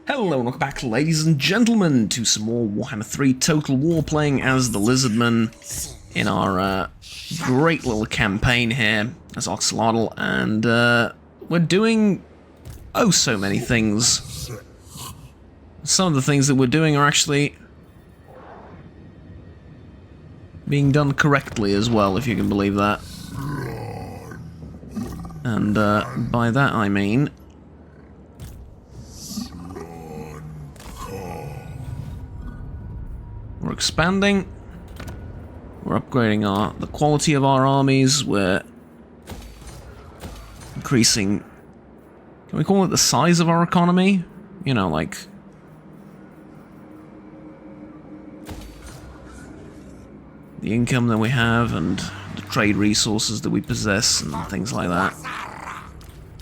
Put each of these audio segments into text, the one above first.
Hello and welcome back, ladies and gentlemen, to some more Warhammer 3 Total War, playing as the Lizardmen in our great little campaign here as Oxyotl, and we're doing oh so many things. Some of the things that we're doing are actually being done correctly as well, if you can believe that. And by that I mean we're expanding, we're upgrading the quality of our armies, we're increasing, can we call it the size of our economy? You know, like the income that we have and the trade resources that we possess and things like that.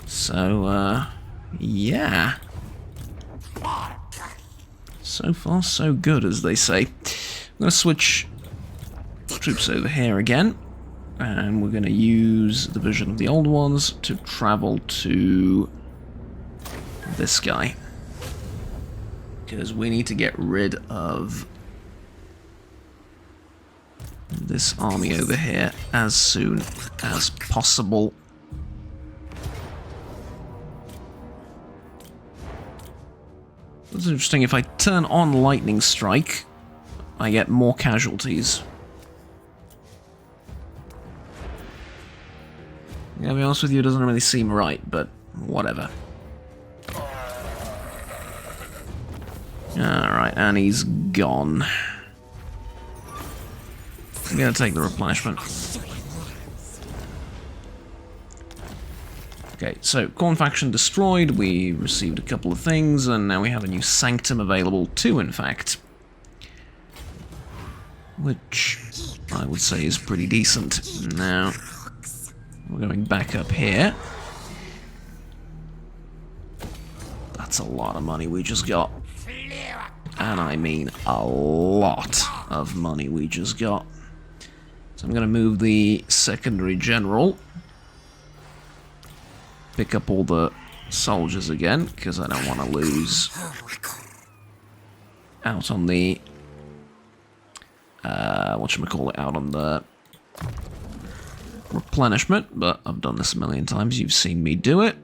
So, yeah. So far, so good, as they say. I'm going to switch troops over here again, and we're going to use the vision of the old ones to travel to this guy, because we need to get rid of this army over here as soon as possible. It's interesting, if I turn on Lightning Strike, I get more casualties. Yeah, to be honest with you, it doesn't really seem right, but whatever. Alright, and he's gone. I'm gonna take the replenishment. Okay, so Khorne faction destroyed, we received a couple of things, and now we have a new sanctum available too, in fact. Which I would say is pretty decent. Now, we're going back up here. That's a lot of money we just got. And I mean a lot of money we just got. So I'm going to move the secondary general. Pick up all the soldiers again, because I don't want to lose out on the whatchamacallit, out on the replenishment, but I've done this a million times, you've seen me do it.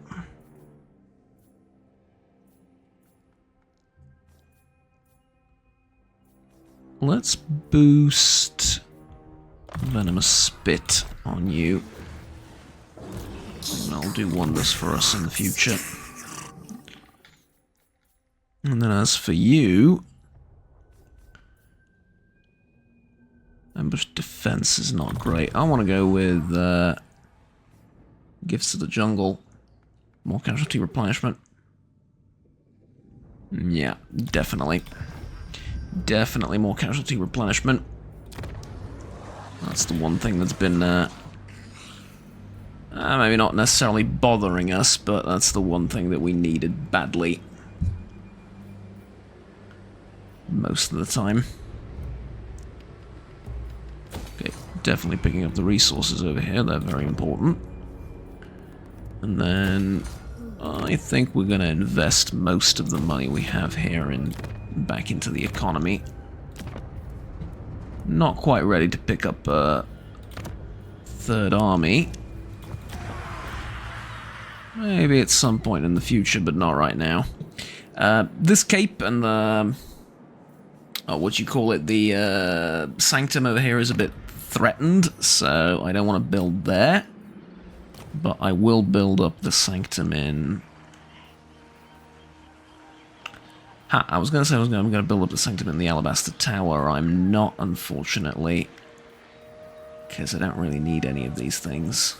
Let's boost Venomous Spit on you. And that'll do wonders for us in the future. And then as for you, ambush defense is not great. I want to go with Gifts of the Jungle. More casualty replenishment. Yeah, definitely. Definitely more casualty replenishment. That's the one thing that's been maybe not necessarily bothering us, but that's the one thing that we needed badly. Most of the time. Okay, definitely picking up the resources over here, they're very important. And then I think we're going to invest most of the money we have here back into the economy. Not quite ready to pick up a third army. Maybe at some point in the future, but not right now. This cape and the the sanctum over here is a bit threatened, so I don't want to build there. But I will build up the sanctum in... I was going to say I'm going to build up the sanctum in the Alabaster Tower. I'm not, unfortunately, because I don't really need any of these things.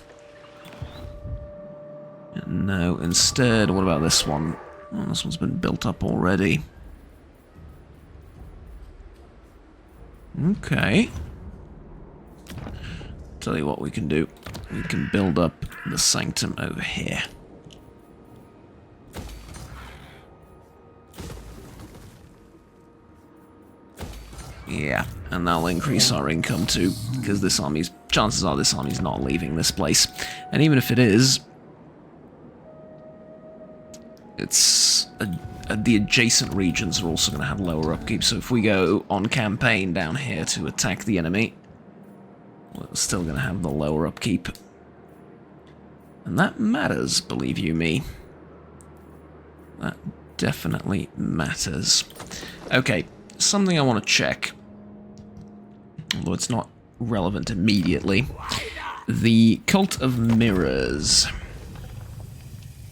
No, instead, what about this one? Oh, this one's been built up already. Okay. Tell you what we can do. We can build up the sanctum over here. Yeah, and that'll increase our income too, because chances are this army's not leaving this place. And even if it is, it's a the adjacent regions are also going to have lower upkeep. So if we go on campaign down here to attack the enemy, we're still going to have the lower upkeep. And that matters, believe you me. That definitely matters. Okay, something I want to check, although it's not relevant immediately. The Cult of Mirrors.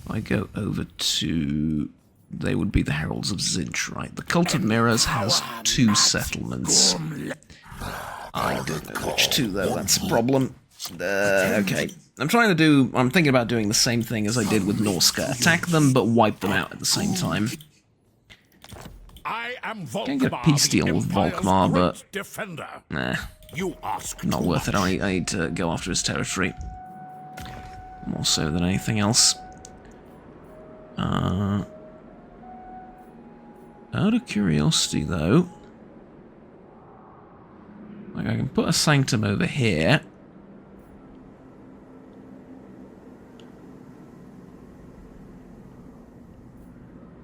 I go over to... They would be the Heralds of Zinch, right? The Cult of Mirrors has 2 settlements. I don't know which 2, though. That's a problem. Okay. I'm thinking about doing the same thing as I did with Norska. Attack them, but wipe them out at the same time. Can get a peace deal with Volkmar, but... Nah. Not worth it. I need to go after his territory. More so than anything else. Out of curiosity, though... Like, I can put a sanctum over here.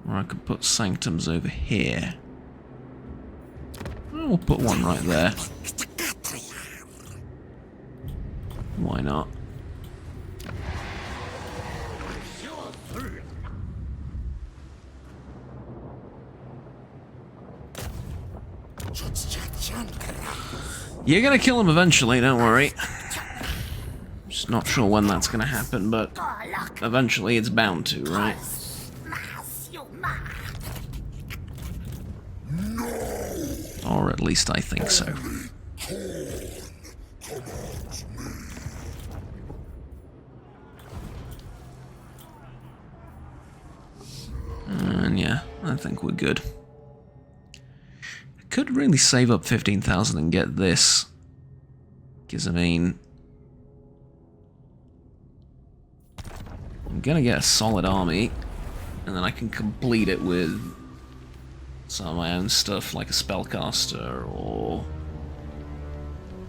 Or I could put sanctums over here. We'll put one right there. Why not? You're gonna kill him eventually, don't worry. Just not sure when that's gonna happen, but eventually it's bound to, right? Or at least I think so. And yeah, I think we're good. I could really save up 15,000 and get this. Because, I mean... I'm gonna get a solid army, and then I can complete it with some of my own stuff, like a spellcaster, or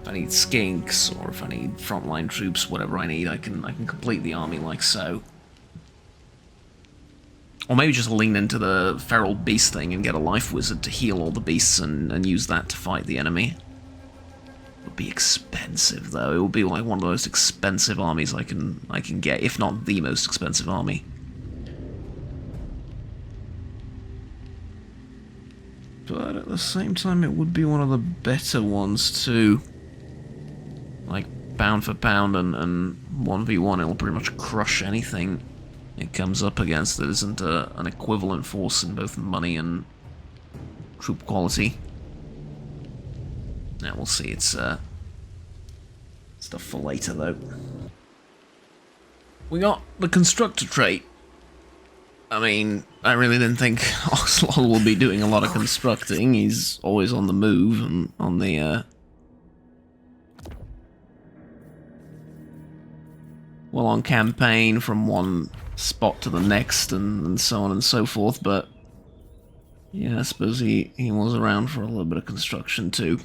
if I need skinks, or if I need frontline troops, whatever I need, I can complete the army like so. Or maybe just lean into the feral beast thing and get a life wizard to heal all the beasts and use that to fight the enemy. It would be expensive, though. It would be like one of the most expensive armies I can get, if not the most expensive army. But at the same time, it would be one of the better ones, too. Like, pound for pound and 1v1, it'll pretty much crush anything it comes up against that isn't an equivalent force in both money and troop quality. Now, we'll see. It's stuff for later, though. We got the Constructor trait. I mean, I really didn't think Oxyotl will be doing a lot of constructing. He's always on the move and on the, well, on campaign from one spot to the next and so on and so forth, but yeah, I suppose he was around for a little bit of construction too,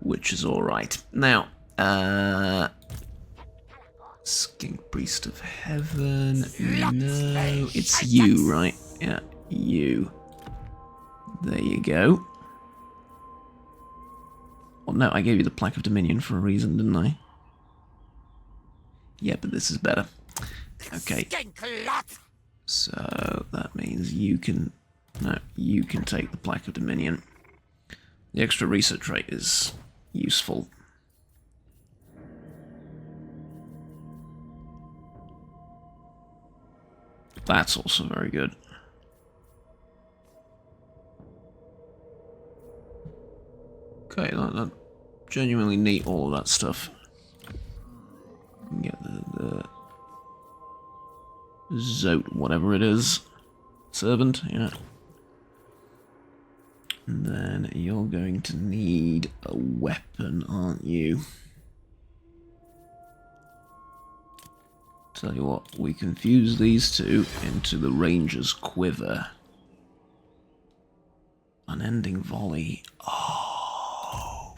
which is alright. Now, Skink Priest of Heaven, no, it's you, right? Yeah, you. There you go. Well, no, I gave you the Plaque of Dominion for a reason, didn't I? Yeah, but this is better. Okay. So, that means you can... No, you can take the Plaque of Dominion. The extra research rate is useful. That's also very good. Okay, that genuinely neat, all of that stuff. Get the Zote, whatever it is. Servant, yeah. And then you're going to need a weapon, aren't you? Tell you what, we can fuse these two into the Ranger's Quiver. Unending Volley. Oh.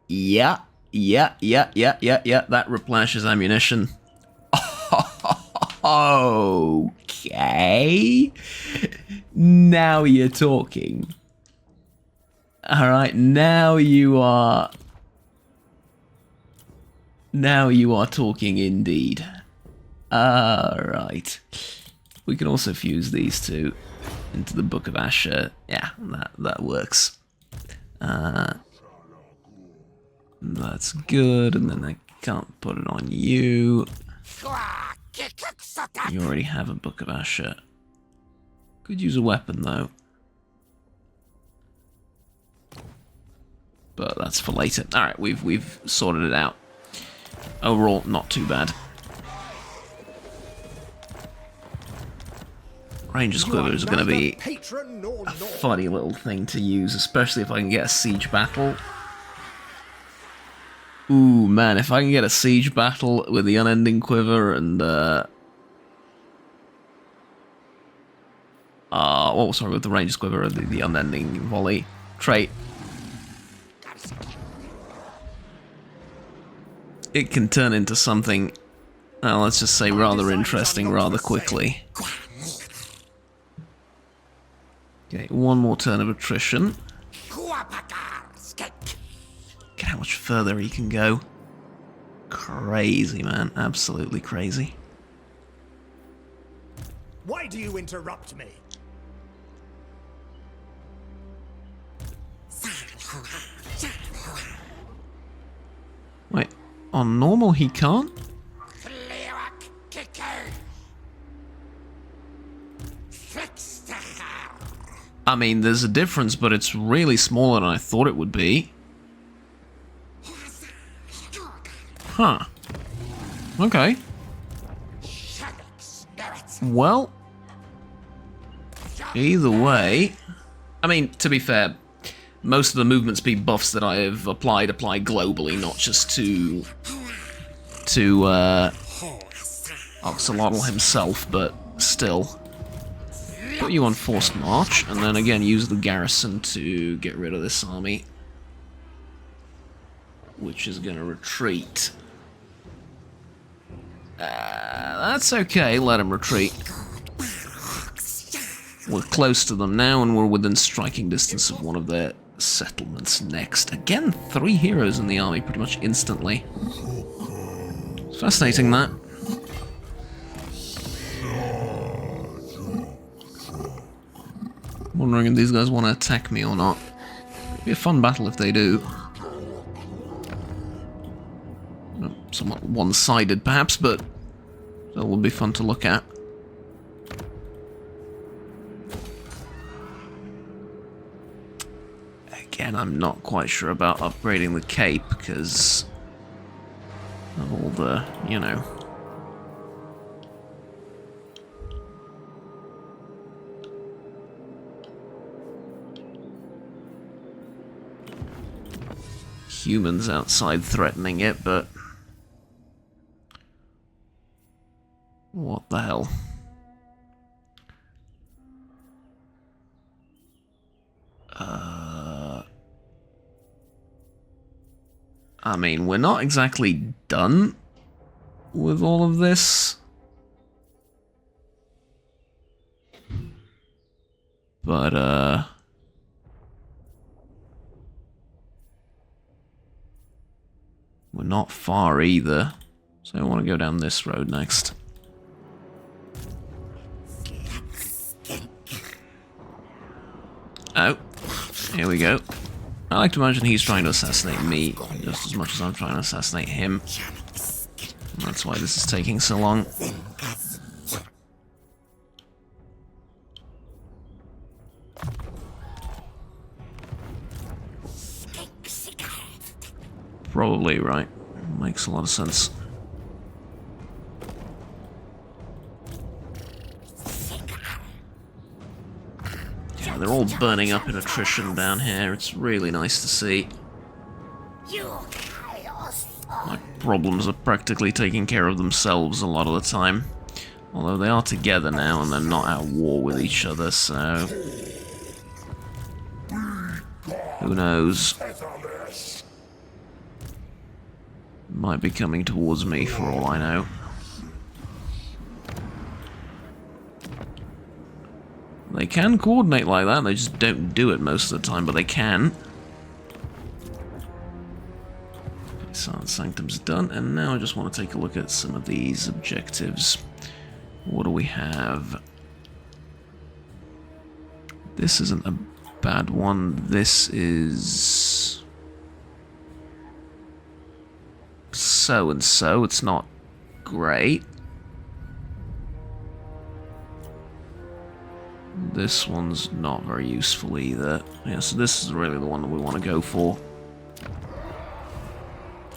Yeah. That replenishes ammunition. Okay. Now you're talking. Alright, now you are talking indeed. Alright. We can also fuse these two into the Book of Asher. Yeah, that works. That's good, and then I can't put it on you. You already have a Book of Asher. Could use a weapon, though. But that's for later. Alright, we've sorted it out. Overall, not too bad. Ranger's Quivers are going to be a funny little thing to use, especially if I can get a siege battle. Ooh, man, if I can get a siege battle with the Unending Quiver and, sorry, with the Ranger's Quiver and the Unending Volley trait. It can turn into something, let's just say, rather interesting rather quickly. Okay, one more turn of attrition. Get how much further he can go. Crazy, man. Absolutely crazy. Why do you interrupt me? Wait, on normal he can't? I mean, there's a difference, but it's really smaller than I thought it would be. Huh. Okay. Well, either way, I mean, to be fair, most of the movement speed buffs that I have apply globally, not just to Oxyotl himself, but still. Put you on forced march, and then again use the garrison to get rid of this army, which is going to retreat. That's okay, let him retreat. We're close to them now, and we're within striking distance of one of their settlements next. Again, 3 heroes in the army pretty much instantly. It's fascinating, that. Wondering if these guys want to attack me or not. It'd be a fun battle if they do. Somewhat one-sided, perhaps, but that will be fun to look at. Again, I'm not quite sure about upgrading the cape because of all the, you know. Humans outside threatening it, but what the hell? I mean, we're not exactly done with all of this, but we're not far either, so I want to go down this road next. Oh, here we go. I like to imagine he's trying to assassinate me just as much as I'm trying to assassinate him. And that's why this is taking so long. Probably right. Makes a lot of sense. Yeah, they're all burning up in attrition down here. It's really nice to see. My problems are practically taking care of themselves a lot of the time. Although they are together now and they're not at war with each other, so who knows? Might be coming towards me for all I know. They can coordinate like that, they just don't do it most of the time, but they can. Silent Sanctum's done, and now I just want to take a look at some of these objectives. What do we have? This isn't a bad one. This is so and so. It's not great. This one's not very useful either. Yeah, so this is really the one that we want to go for.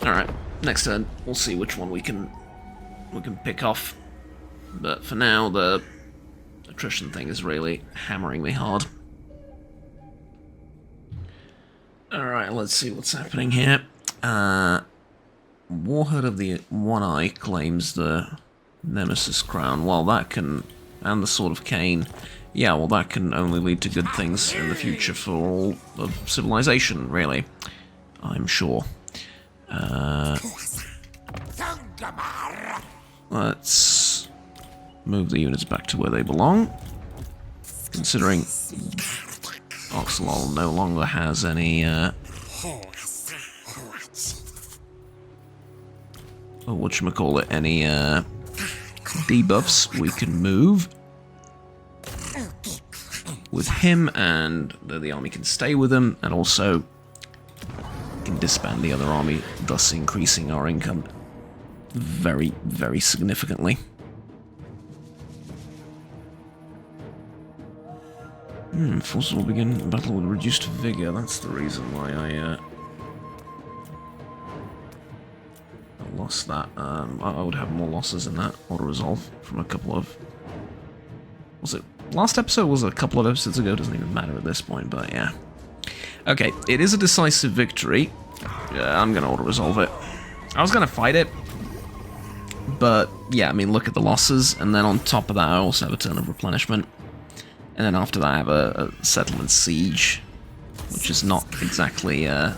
Alright, next turn we'll see which one we can pick off. But for now, the attrition thing is really hammering me hard. Alright, let's see what's happening here. Warhead of the One Eye claims the Nemesis Crown. Well, that can... and the Sword of Cain. Yeah, well, that can only lead to good things in the future for all of civilization, really. I'm sure. Let's move the units back to where they belong. Considering Oxyotl no longer has any, whatchamacallit, any, debuffs, we can move with him, and the army can stay with him, and also can disband the other army, thus increasing our income very, very significantly. Forces will begin battle with reduced vigor. That's the reason why I lost that. I would have more losses in that auto-resolve from a couple of... was it last episode? Was it a couple of episodes ago? Doesn't even matter at this point, but yeah. Okay, it is a decisive victory. Yeah, I'm gonna auto-resolve it. I was gonna fight it, but yeah, I mean, look at the losses, and then on top of that, I also have a turn of replenishment. And then after that, I have a settlement siege, which is not exactly, well,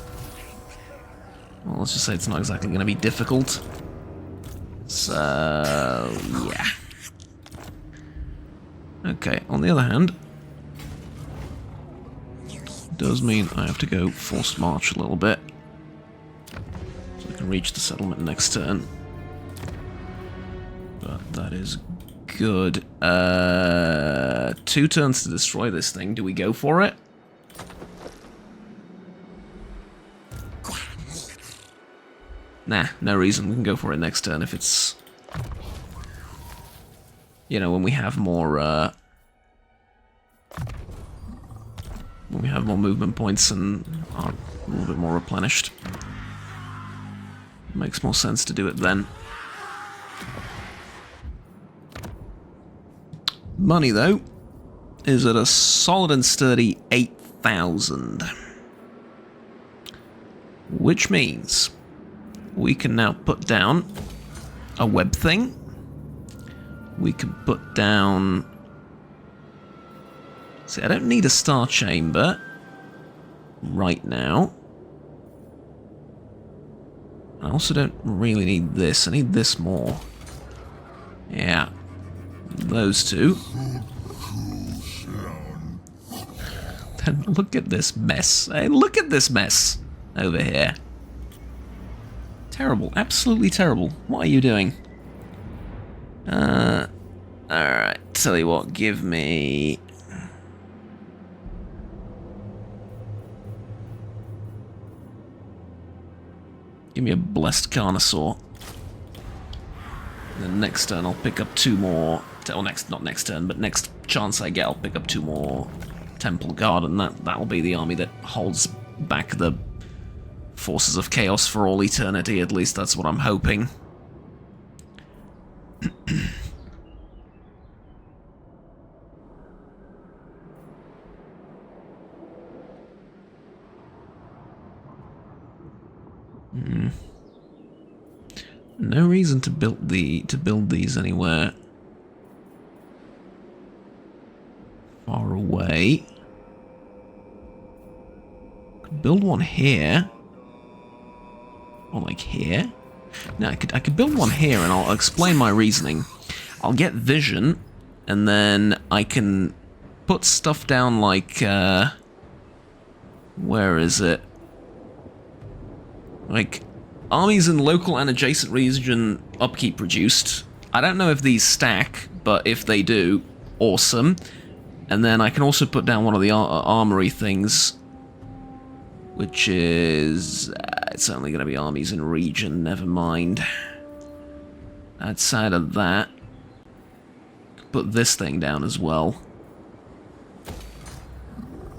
let's just say it's not exactly going to be difficult. So, yeah. Okay, on the other hand, it does mean I have to go forced march a little bit, so I can reach the settlement next turn. But that is good. 2 turns to destroy this thing. Do we go for it? Nah, no reason. We can go for it next turn if it's... you know, when we have more, when we have more movement points and are a little bit more replenished. Makes more sense to do it then. Money, though, is at a solid and sturdy 8,000. Which means we can now put down a web thing. We can put down... see, I don't need a star chamber right now. I also don't really need this. I need this more. Yeah. Those two. Then look at this mess. Hey, look at this mess over here. Terrible. Absolutely terrible. What are you doing? Alright. Tell you what, give me... give me a Blessed Carnosaur. And then next turn I'll pick up 2 more... or not next turn, but next chance I get, I'll pick up 2 more Temple Guard, and that'll be the army that holds back the forces of chaos for all eternity. At least that's what I'm hoping. No reason to build these anywhere far away. Could build one here, or like here. No, I could build one here, and I'll explain my reasoning. I'll get vision, and then I can put stuff down like, where is it? Like, armies in local and adjacent region upkeep reduced. I don't know if these stack, but if they do, awesome. And then I can also put down one of the armory things, which is... it's only going to be armies in region, never mind. Outside of that, put this thing down as well.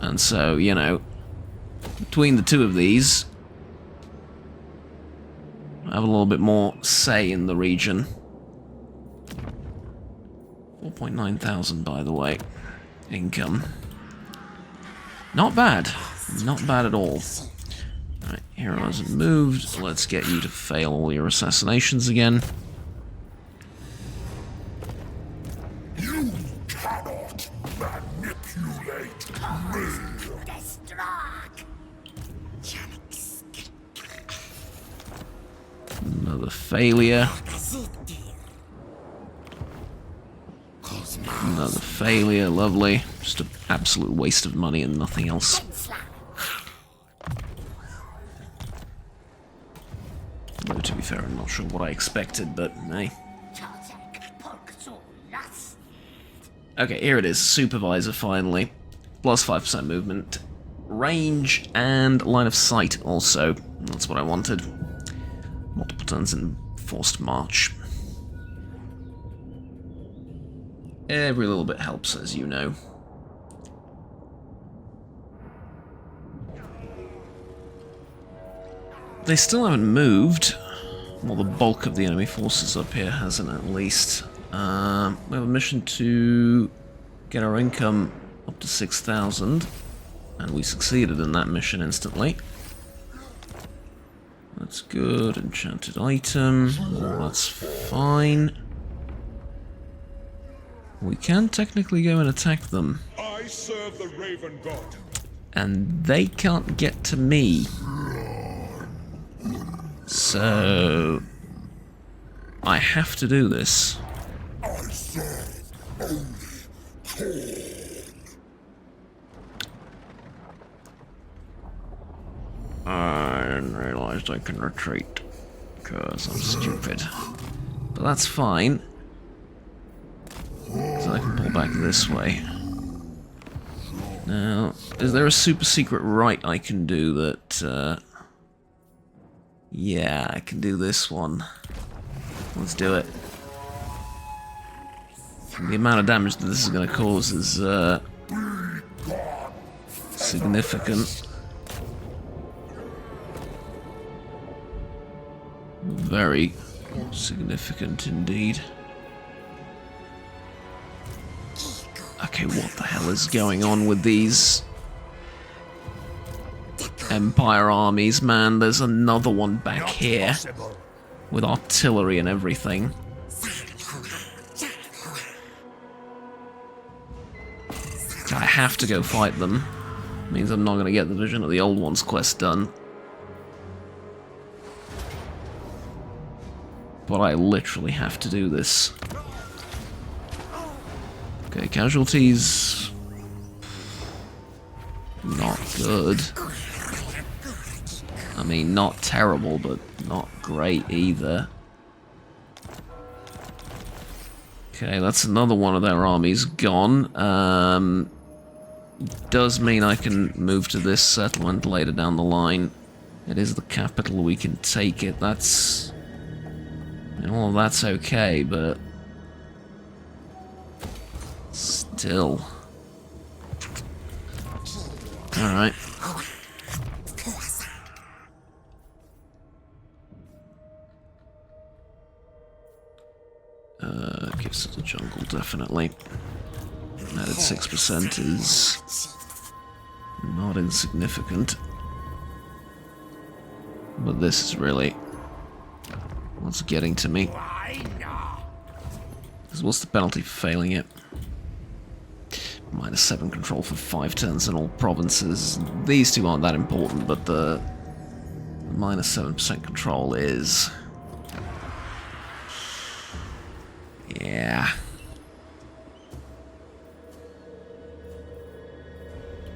And so, you know, between the two of these, I have a little bit more say in the region. 4.9 thousand, by the way, income. Not bad. Not bad at all. Alright, hero hasn't moved. Let's get you to fail all your assassinations again. You cannot manipulate me. Another failure. Another failure, lovely. Just an absolute waste of money and nothing else. Though, to be fair, I'm not sure what I expected, but hey. Okay, here it is. Supervisor, finally. Plus 5% movement. Range and line of sight also. That's what I wanted. Multiple turns in forced march. Every little bit helps, as you know. They still haven't moved. Well, the bulk of the enemy forces up here hasn't, at least. We have a mission to get our income up to 6,000, and we succeeded in that mission instantly. That's good. Enchanted item. Well, that's fine. We can technically go and attack them. I serve the Raven God. And they can't get to me. So... I have to do this. I serve only Thorn. I didn't realize I can retreat. Because I'm stupid. But that's fine. So I can pull back this way. Now, is there a super secret right I can do that... yeah, I can do this one. Let's do it. The amount of damage that this is going to cause is significant. Very significant indeed. Okay, what the hell is going on with these Empire armies, man? There's another one back here with artillery and everything. I have to go fight them. Means I'm not going to get the Vision of the Old Ones quest done. But I literally have to do this. Okay, casualties... not good. I mean, not terrible, but not great either. Okay, that's another one of their armies gone. Does mean I can move to this settlement later down the line. It is the capital, we can take it. That's... well, that's okay, but... still... alright. Gives us the jungle, definitely. Added 6% is not insignificant. But this is really what's getting to me. Because what's the penalty for failing it? -7 control for 5 turns in all provinces. These two aren't that important, but the -7% control is... yeah.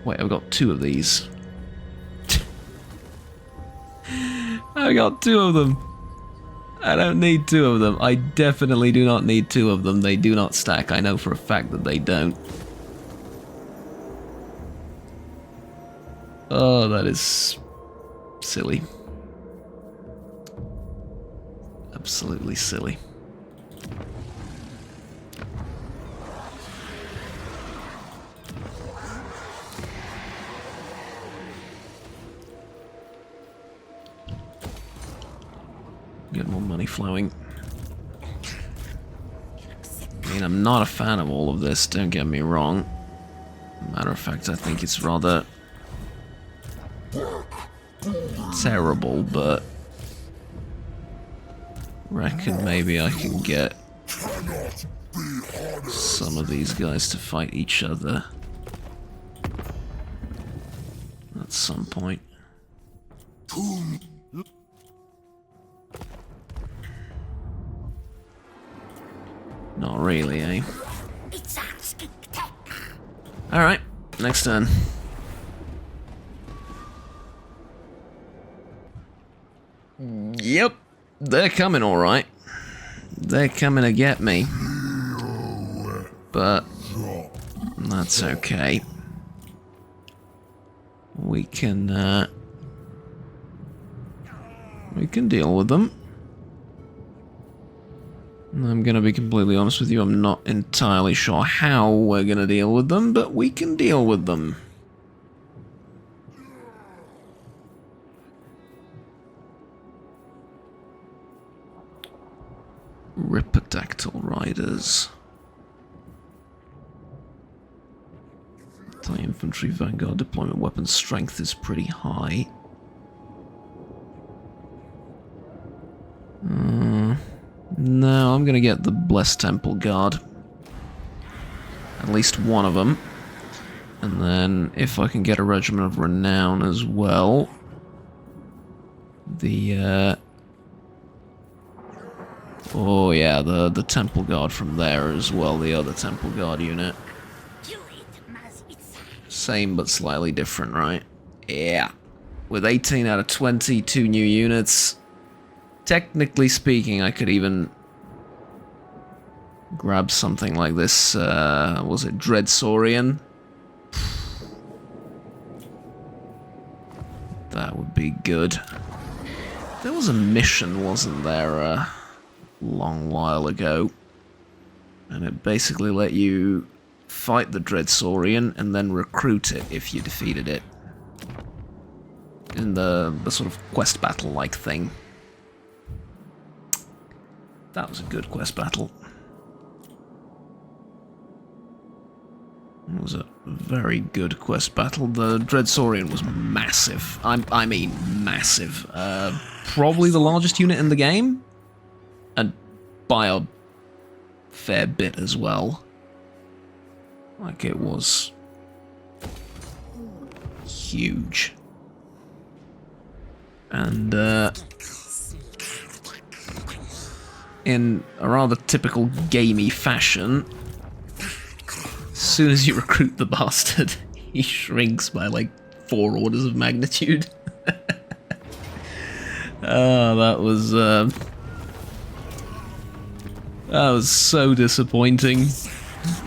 Wait, I've got 2 of these. I got 2 of them. I don't need 2 of them. I definitely do not need 2 of them. They do not stack. I know for a fact that they don't. Oh, that is silly. Absolutely silly. Get more money flowing. I mean, I'm not a fan of all of this, don't get me wrong. Matter of fact, I think it's rather terrible, but reckon maybe I can get some of these guys to fight each other at some point. Not really, eh? Alright, next turn. Yep, they're coming alright. They're coming to get me. But that's okay. We can deal with them. I'm gonna be completely honest with you, I'm not entirely sure how we're gonna deal with them, but we can deal with them. Ripodactyl riders. Anti-infantry vanguard deployment weapon strength is pretty high. No, I'm gonna get the Blessed Temple Guard. At least one of them. And then, if I can get a Regiment of Renown as well. Oh yeah, the Temple Guard from there as well, the other Temple Guard unit. Same but slightly different, right? Yeah. With 18 out of 20, 2 new units. Technically speaking, I could even grab something like this, was it Dreadsaurian? That would be good. There was a mission, wasn't there, a long while ago? And it basically let you fight the Dreadsaurian and then recruit it if you defeated it. In the sort of quest battle-like thing. That was a good quest battle. It was a very good quest battle. The Dreadsaurian was massive. I mean, massive. Probably the largest unit in the game. And by a fair bit as well. Like, it was huge. And, in a rather typical gamey fashion, as soon as you recruit the bastard, he shrinks by like 4 orders of magnitude. Oh, that was so disappointing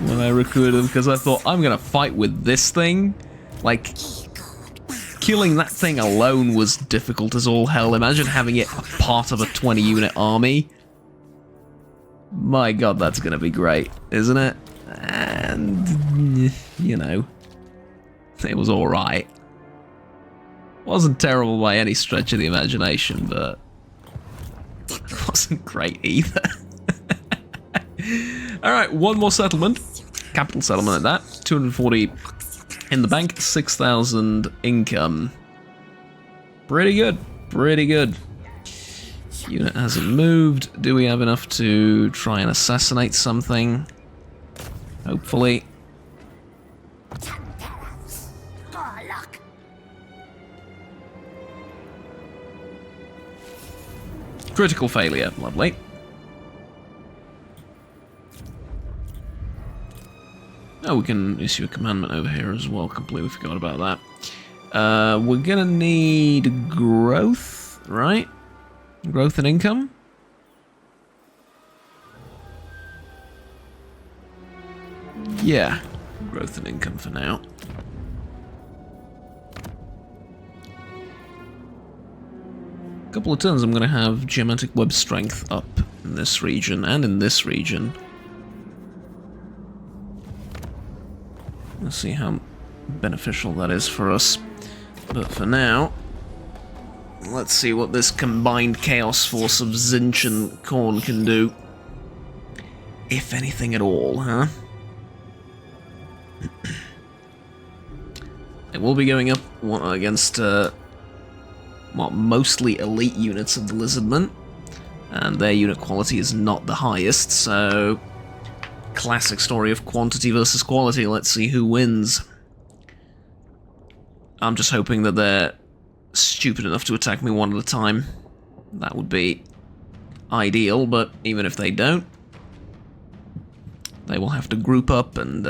when I recruited him, because I thought, I'm gonna fight with this thing. Like, killing that thing alone was difficult as all hell. Imagine having it a part of a 20-unit army. My god, that's gonna be great, isn't it? And, you know, it was alright. Wasn't terrible by any stretch of the imagination, but it wasn't great either. Alright, one more settlement. Capital settlement at that. 240 in the bank, 6,000 income. Pretty good, pretty good. Unit hasn't moved. Do we have enough to try and assassinate something? Hopefully. Critical failure, lovely. Oh, we can issue a commandment over here as well. Completely forgot about that. We're gonna need growth, right? Growth and income? Yeah, growth and income for now. A couple of turns I'm going to have geometric web strength up in this region and in this region. Let's see how beneficial that is for us. But for now, let's see what this combined chaos force of Zinch and Khorne can do. If anything at all, huh? It will be going up against mostly elite units of the Lizardmen, and their unit quality is not the highest, so classic story of quantity versus quality. Let's see who wins. I'm just hoping that they're stupid enough to attack me one at a time. That would be ideal, but even if they don't, they will have to group up, and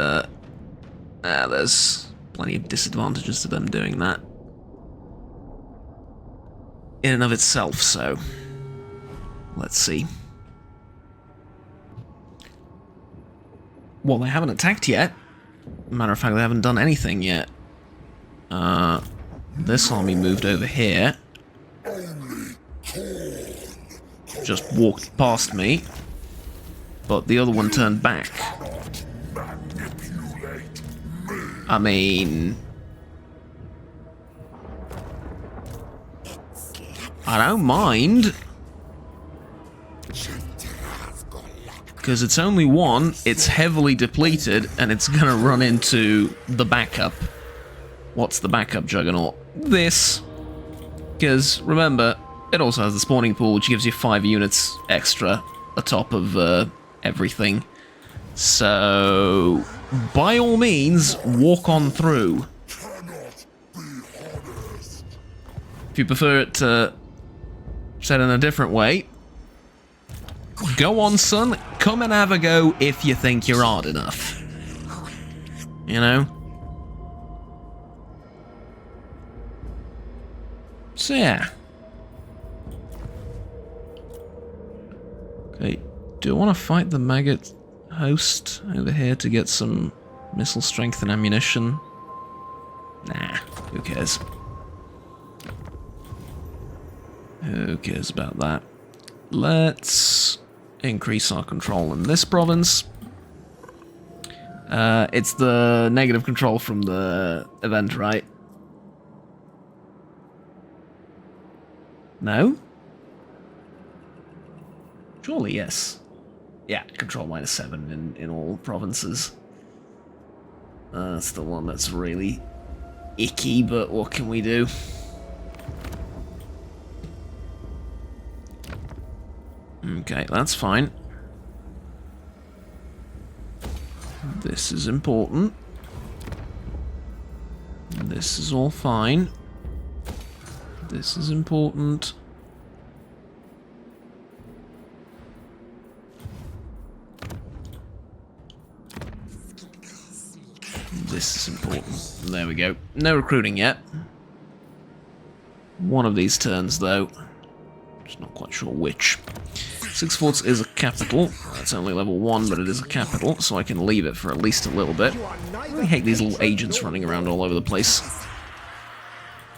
there's plenty of disadvantages to them doing that in and of itself, so let's see. Well, they haven't attacked yet. Matter of fact, they haven't done anything yet. This army moved over here. Just walked past me. But the other one turned back. I mean, I don't mind, because it's only one, it's heavily depleted, and it's gonna run into the backup. What's the backup, Juggernaut? This. Because, remember, it also has the spawning pool, which gives you 5 units extra atop of everything. So, by all means, walk on through. If you prefer it said in a different way, go on, son. Come and have a go if you think you're hard enough. You know? So, yeah. Okay, do I want to fight the maggot host over here to get some missile strength and ammunition? Nah, who cares? Who cares about that? Let's increase our control in this province. It's the negative control from the event, right? No? Surely, yes. Yeah, control -7 in all provinces. That's the one that's really icky, but what can we do? Okay, that's fine. This is important. This is all fine. This is important. This is important. There we go. No recruiting yet. One of these turns, though. Just not quite sure which. 6 Forts is a capital. It's only level 1, but it is a capital, so I can leave it for at least a little bit. I really hate these little agents running around all over the place.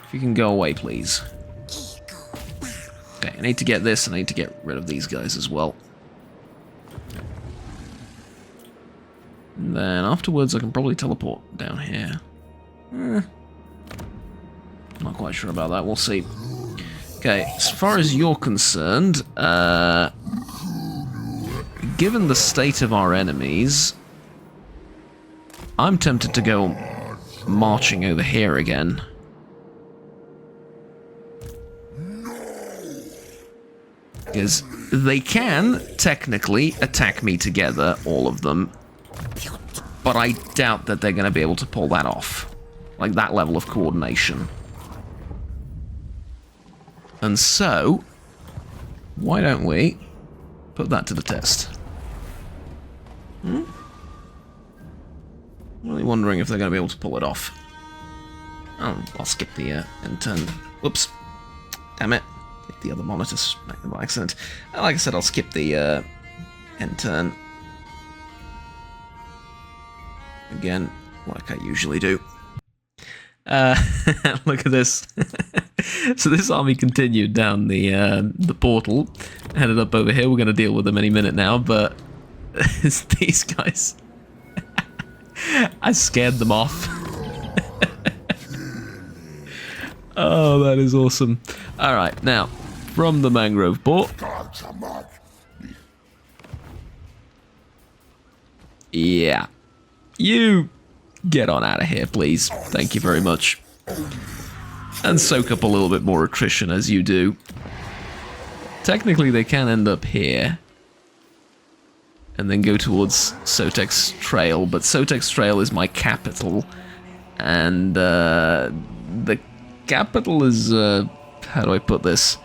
If you can go away, please. Okay, I need to get this, and I need to get rid of these guys as well. And then afterwards, I can probably teleport down here. Not quite sure about that, we'll see. Okay, as far as you're concerned, given the state of our enemies, I'm tempted to go marching over here again. Because they can, technically, attack me together, all of them, but I doubt that they're going to be able to pull that off. Like, that level of coordination. And so, why don't we put that to the test? Really wondering if they're going to be able to pull it off. Oh, I'll skip the end turn. Whoops. Damn it. Hit the other monitor smack them by accident. Like I said, I'll skip the end turn. Again, like I usually do. Look at this. So this army continued down the portal, headed up over here. We're going to deal with them any minute now, but it's these guys. I scared them off. Oh, that is awesome. Alright, now, from the mangrove port. Yeah. You get on out of here, please. Thank you very much. And soak up a little bit more attrition as you do. Technically, they can end up here. And then go towards Sotek's Trail, but Sotek's Trail is my capital. And the capital is, how do I put this?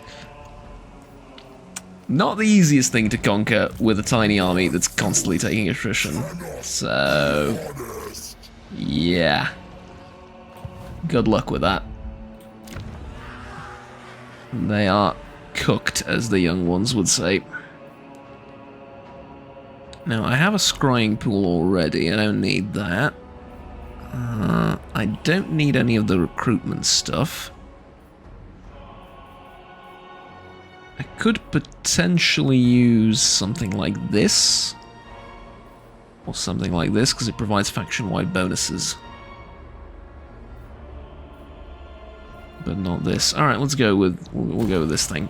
Not the easiest thing to conquer with a tiny army that's constantly taking attrition. So, yeah. Good luck with that. They are cooked, as the young ones would say. Now, I have a scrying pool already. I don't need that. I don't need any of the recruitment stuff. I could potentially use something like this. Or something like this, because it provides faction-wide bonuses. But not this. Alright, let's go with... We'll go with this thing.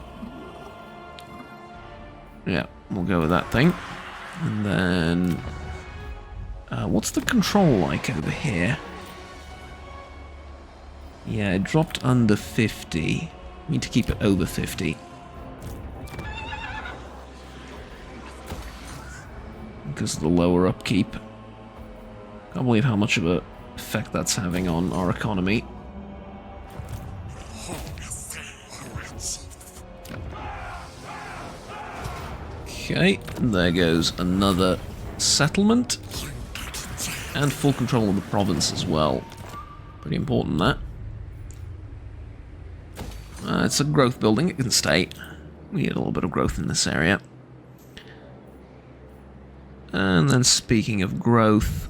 Yeah, we'll go with that thing. And then... what's the control like over here? Yeah, it dropped under 50. We need to keep it over 50. Because of the lower upkeep. Can't believe how much of an effect that's having on our economy. Okay, there goes another settlement. And full control of the province as well. Pretty important, that. It's a growth building, it can stay. We need a little bit of growth in this area. And then speaking of growth...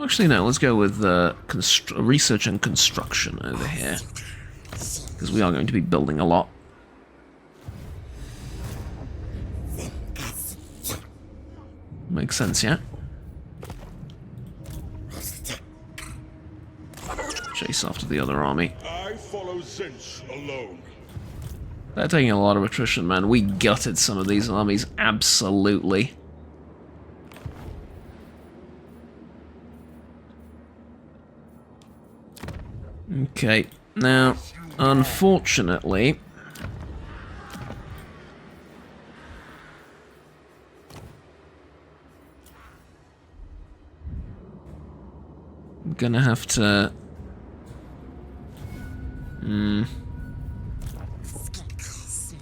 Actually, no, let's go with research and construction over here. Because we are going to be building a lot. Makes sense, yeah? Chase after the other army. I follow Zinch alone. They're taking a lot of attrition, man. We gutted some of these armies, absolutely. Okay, now, unfortunately... I'm gonna have to...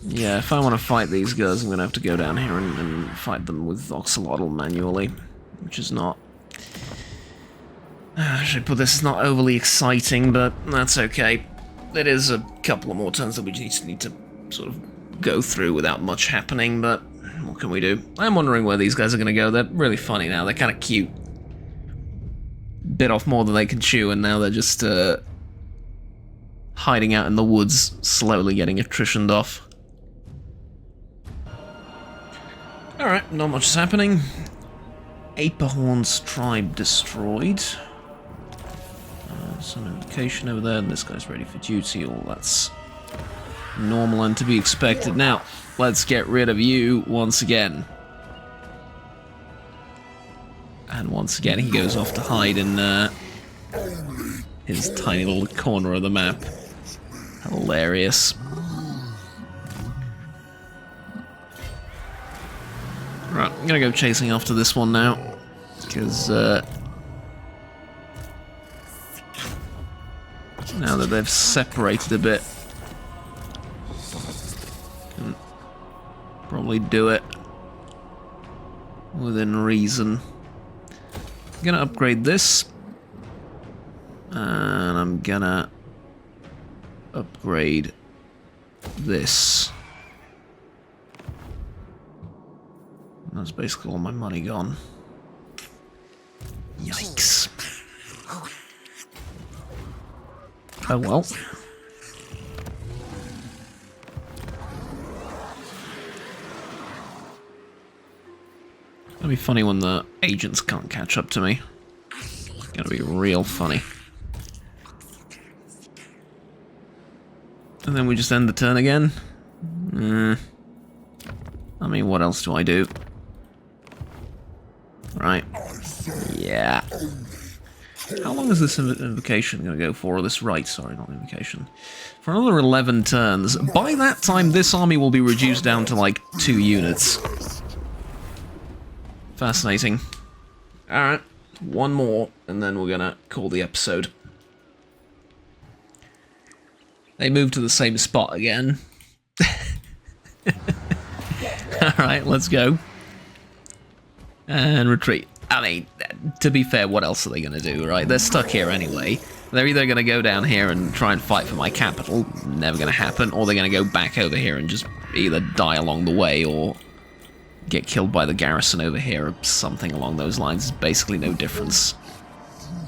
Yeah, if I want to fight these guys, I'm going to have to go down here and fight them with Oxyotl manually, which is not... I should put this, it's not overly exciting, but that's okay. It is a couple of more turns that we just need to sort of go through without much happening, but what can we do? I'm wondering where these guys are going to go. They're really funny now, they're kind of cute. Bit off more than they can chew, and now they're just hiding out in the woods, slowly getting attritioned off. Alright, not much is happening. Aperhorn's tribe destroyed. Some indication over there, and this guy's ready for duty. All that's normal and to be expected. Now, let's get rid of you once again. And once again, he goes off to hide in his tiny little corner of the map. Hilarious. Right, I'm gonna go chasing after this one now, because now that they've separated a bit, can probably do it. within reason. I'm gonna upgrade this. And I'm gonna upgrade this. That's basically all my money gone. Yikes. Oh well. It'll be funny when the agents can't catch up to me. It's gonna be real funny. And then we just end the turn again? I mean, what else do I do? Right. Yeah. How long is this invocation going to go for? Or this right, sorry, not invocation. For another 11 turns. By that time, this army will be reduced down to, like, 2 units. Fascinating. Alright, one more, and then we're going to call the episode. They moved to the same spot again. Alright, let's go. And retreat. I mean, to be fair, what else are they going to do, right? They're stuck here anyway. They're either going to go down here and try and fight for my capital, never going to happen, or they're going to go back over here and just either die along the way or get killed by the garrison over here or something along those lines. It's basically no difference.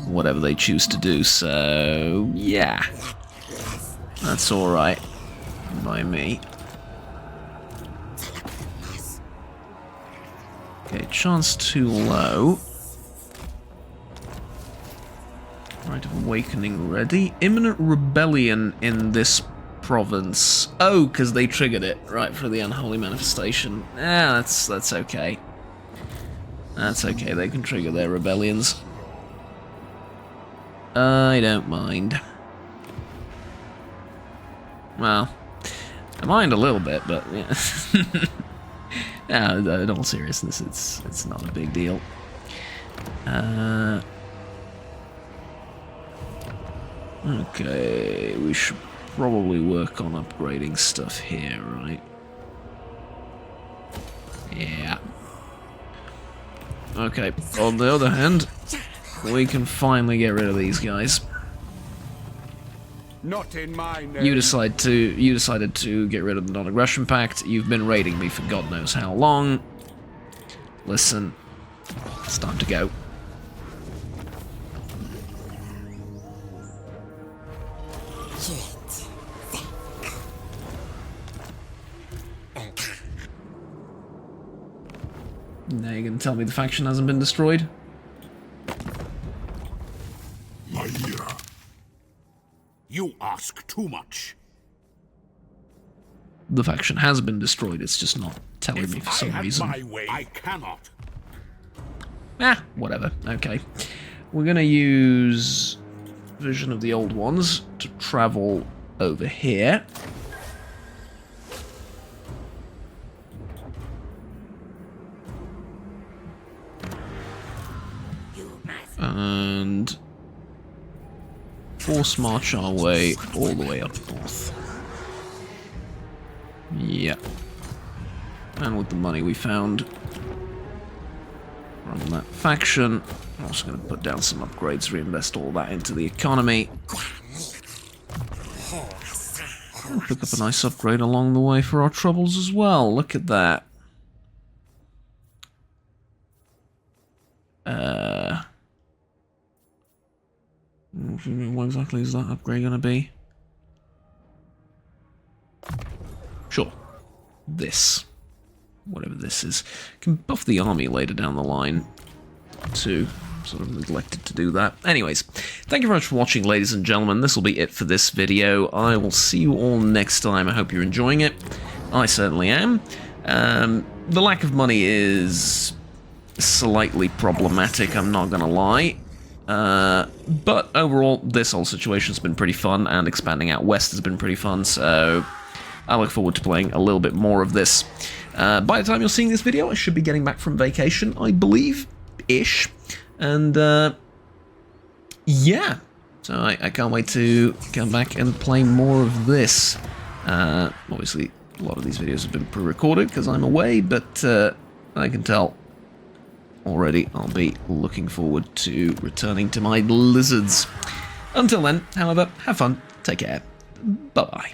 Whatever they choose to do, so yeah. That's alright by me. Okay, chance too low. Right of Awakening ready. Imminent rebellion in this province. Oh, because they triggered it, right, for the Unholy Manifestation. That's okay. That's okay, they can trigger their rebellions. I don't mind. Well, I mind a little bit, but yeah. In all seriousness, it's not a big deal. Okay, we should probably work on upgrading stuff here, right? Yeah. Okay, on the other hand, we can finally get rid of these guys. Not in my name. You decided to get rid of the non-aggression pact. You've been raiding me for God knows how long. Listen, it's time to go. Now you're gonna tell me the faction hasn't been destroyed? You ask too much. The faction has been destroyed, it's just not telling me for some reason. My way, I cannot. Whatever, okay. We're gonna use Vision of the Old Ones to travel over here. And force march our way all the way up north. Yeah. And with the money we found from that faction, I'm also going to put down some upgrades, reinvest all that into the economy. And pick up a nice upgrade along the way for our troubles as well. Look at that. What exactly is that upgrade going to be? Sure. This. Whatever this is. Can buff the army later down the line, too. Sort of neglected to do that. Anyways, thank you very much for watching, ladies and gentlemen. This will be it for this video. I will see you all next time. I hope you're enjoying it. I certainly am. The lack of money is slightly problematic, I'm not gonna lie. But overall, this whole situation's been pretty fun, and expanding out west has been pretty fun, so I look forward to playing a little bit more of this. By the time you're seeing this video, I should be getting back from vacation, I believe-ish. And, yeah. So I can't wait to come back and play more of this. Obviously, a lot of these videos have been pre-recorded because I'm away, but I can tell already, I'll be looking forward to returning to my lizards. Until then, however, have fun, take care, bye-bye.